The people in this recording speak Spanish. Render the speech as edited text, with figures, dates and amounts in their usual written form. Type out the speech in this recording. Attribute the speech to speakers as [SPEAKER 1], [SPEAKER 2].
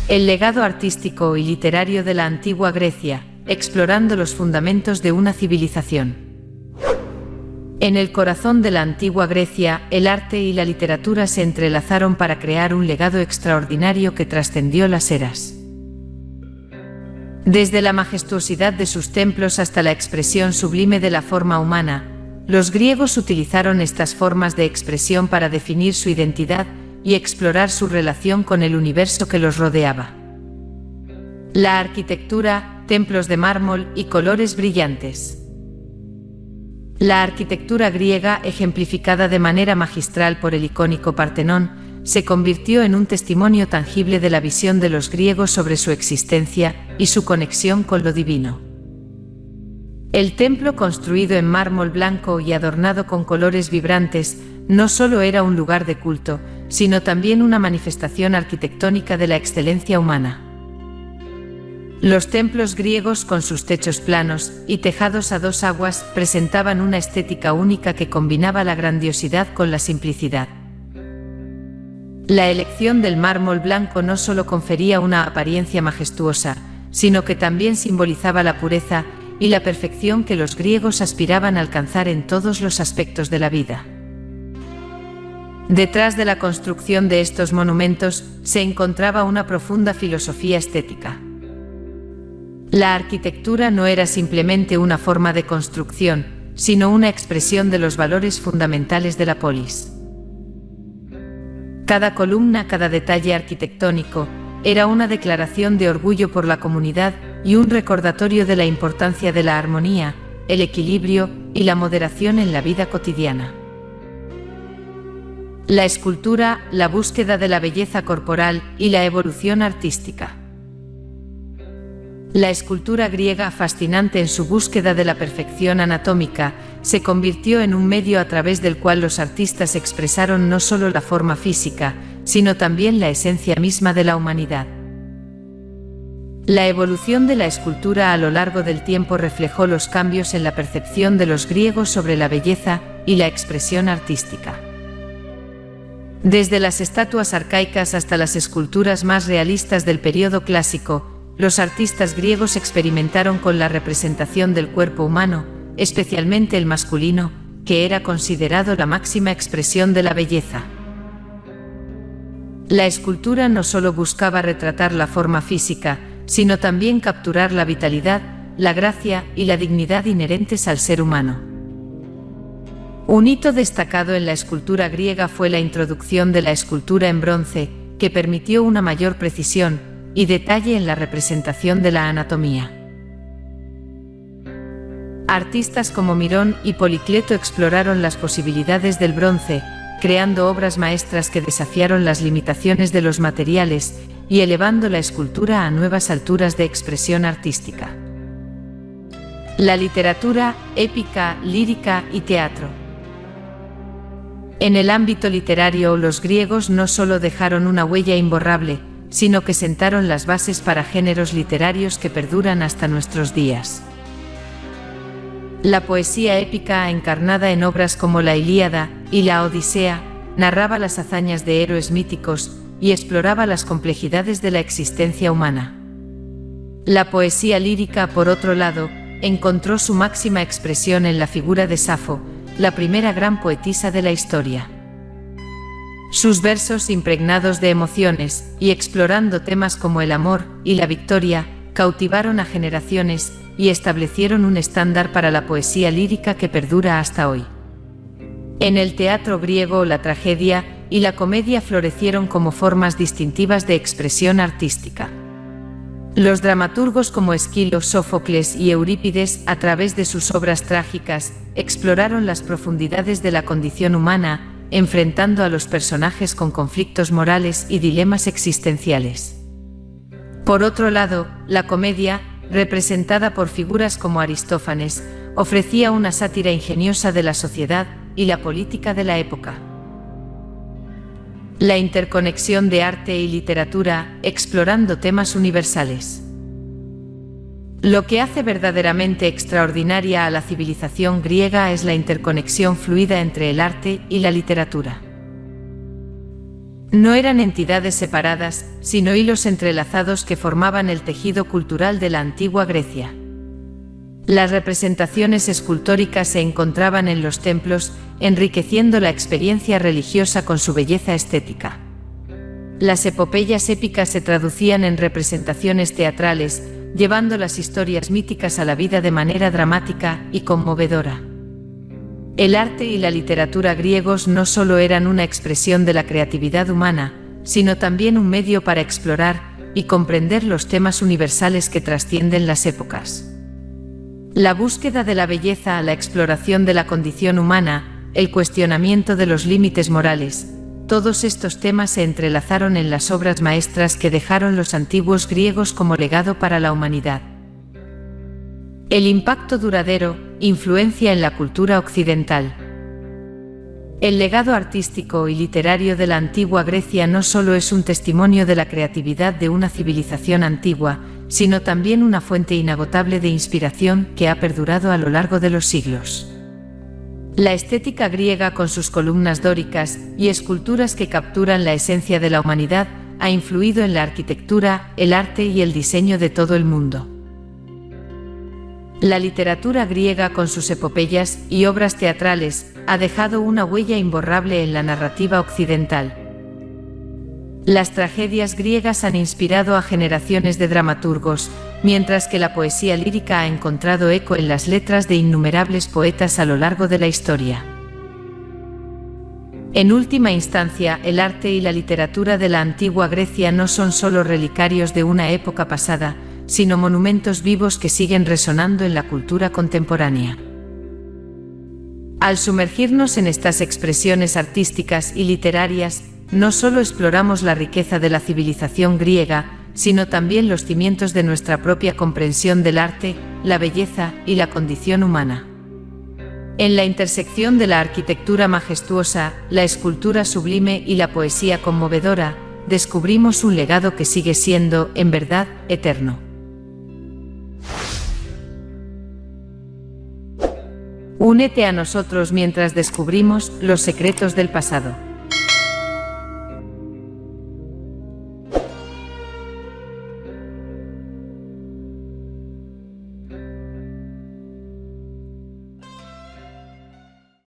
[SPEAKER 1] El legado artístico y literario de la antigua Grecia, explorando los fundamentos de una civilización. En el corazón de la antigua Grecia, el arte y la literatura se entrelazaron para crear un legado extraordinario que trascendió las eras. Desde la majestuosidad de sus templos hasta la expresión sublime de la forma humana, los griegos utilizaron estas formas de expresión para definir su identidad y explorar su relación con el universo que los rodeaba. La arquitectura, templos de mármol y colores brillantes. La arquitectura griega, ejemplificada de manera magistral por el icónico Partenón, se convirtió en un testimonio tangible de la visión de los griegos sobre su existencia y su conexión con lo divino. El templo, construido en mármol blanco y adornado con colores vibrantes, no solo era un lugar de culto, sino también una manifestación arquitectónica de la excelencia humana. Los templos griegos, con sus techos planos y tejados a dos aguas, presentaban una estética única que combinaba la grandiosidad con la simplicidad. La elección del mármol blanco no solo confería una apariencia majestuosa, sino que también simbolizaba la pureza y la perfección que los griegos aspiraban a alcanzar en todos los aspectos de la vida. Detrás de la construcción de estos monumentos se encontraba una profunda filosofía estética. La arquitectura no era simplemente una forma de construcción, sino una expresión de los valores fundamentales de la polis. Cada columna, cada detalle arquitectónico, era una declaración de orgullo por la comunidad y un recordatorio de la importancia de la armonía, el equilibrio y la moderación en la vida cotidiana. La escultura, la búsqueda de la belleza corporal y la evolución artística. La escultura griega, fascinante en su búsqueda de la perfección anatómica, se convirtió en un medio a través del cual los artistas expresaron no solo la forma física, sino también la esencia misma de la humanidad. La evolución de la escultura a lo largo del tiempo reflejó los cambios en la percepción de los griegos sobre la belleza y la expresión artística. Desde las estatuas arcaicas hasta las esculturas más realistas del período clásico, los artistas griegos experimentaron con la representación del cuerpo humano, especialmente el masculino, que era considerado la máxima expresión de la belleza. La escultura no solo buscaba retratar la forma física, sino también capturar la vitalidad, la gracia y la dignidad inherentes al ser humano. Un hito destacado en la escultura griega fue la introducción de la escultura en bronce, que permitió una mayor precisión y detalle en la representación de la anatomía. Artistas como Mirón y Policleto exploraron las posibilidades del bronce, creando obras maestras que desafiaron las limitaciones de los materiales y elevando la escultura a nuevas alturas de expresión artística. La literatura, épica, lírica y teatro. En el ámbito literario, los griegos no solo dejaron una huella imborrable, sino que sentaron las bases para géneros literarios que perduran hasta nuestros días. La poesía épica, encarnada en obras como la Ilíada y la Odisea, narraba las hazañas de héroes míticos y exploraba las complejidades de la existencia humana. La poesía lírica, por otro lado, encontró su máxima expresión en la figura de Safo, la primera gran poetisa de la historia. Sus versos, impregnados de emociones y explorando temas como el amor y la victoria, cautivaron a generaciones y establecieron un estándar para la poesía lírica que perdura hasta hoy. En el teatro griego, la tragedia y la comedia florecieron como formas distintivas de expresión artística. Los dramaturgos como Esquilo, Sófocles y Eurípides, a través de sus obras trágicas, exploraron las profundidades de la condición humana, enfrentando a los personajes con conflictos morales y dilemas existenciales. Por otro lado, la comedia, representada por figuras como Aristófanes, ofrecía una sátira ingeniosa de la sociedad y la política de la época. La interconexión de arte y literatura, explorando temas universales. Lo que hace verdaderamente extraordinaria a la civilización griega es la interconexión fluida entre el arte y la literatura. No eran entidades separadas, sino hilos entrelazados que formaban el tejido cultural de la antigua Grecia. Las representaciones escultóricas se encontraban en los templos, enriqueciendo la experiencia religiosa con su belleza estética. Las epopeyas épicas se traducían en representaciones teatrales, llevando las historias míticas a la vida de manera dramática y conmovedora. El arte y la literatura griegos no solo eran una expresión de la creatividad humana, sino también un medio para explorar y comprender los temas universales que trascienden las épocas. La búsqueda de la belleza, la exploración de la condición humana, el cuestionamiento de los límites morales, todos estos temas se entrelazaron en las obras maestras que dejaron los antiguos griegos como legado para la humanidad. El impacto duradero, influencia en la cultura occidental. El legado artístico y literario de la antigua Grecia no solo es un testimonio de la creatividad de una civilización antigua, sino también una fuente inagotable de inspiración que ha perdurado a lo largo de los siglos. La estética griega, con sus columnas dóricas y esculturas que capturan la esencia de la humanidad, ha influido en la arquitectura, el arte y el diseño de todo el mundo. La literatura griega, con sus epopeyas y obras teatrales, ha dejado una huella imborrable en la narrativa occidental. Las tragedias griegas han inspirado a generaciones de dramaturgos, mientras que la poesía lírica ha encontrado eco en las letras de innumerables poetas a lo largo de la historia. En última instancia, el arte y la literatura de la antigua Grecia no son solo relicarios de una época pasada, sino monumentos vivos que siguen resonando en la cultura contemporánea. Al sumergirnos en estas expresiones artísticas y literarias, no solo exploramos la riqueza de la civilización griega, sino también los cimientos de nuestra propia comprensión del arte, la belleza y la condición humana. En la intersección de la arquitectura majestuosa, la escultura sublime y la poesía conmovedora, descubrimos un legado que sigue siendo, en verdad, eterno. Únete a nosotros mientras descubrimos los secretos del pasado.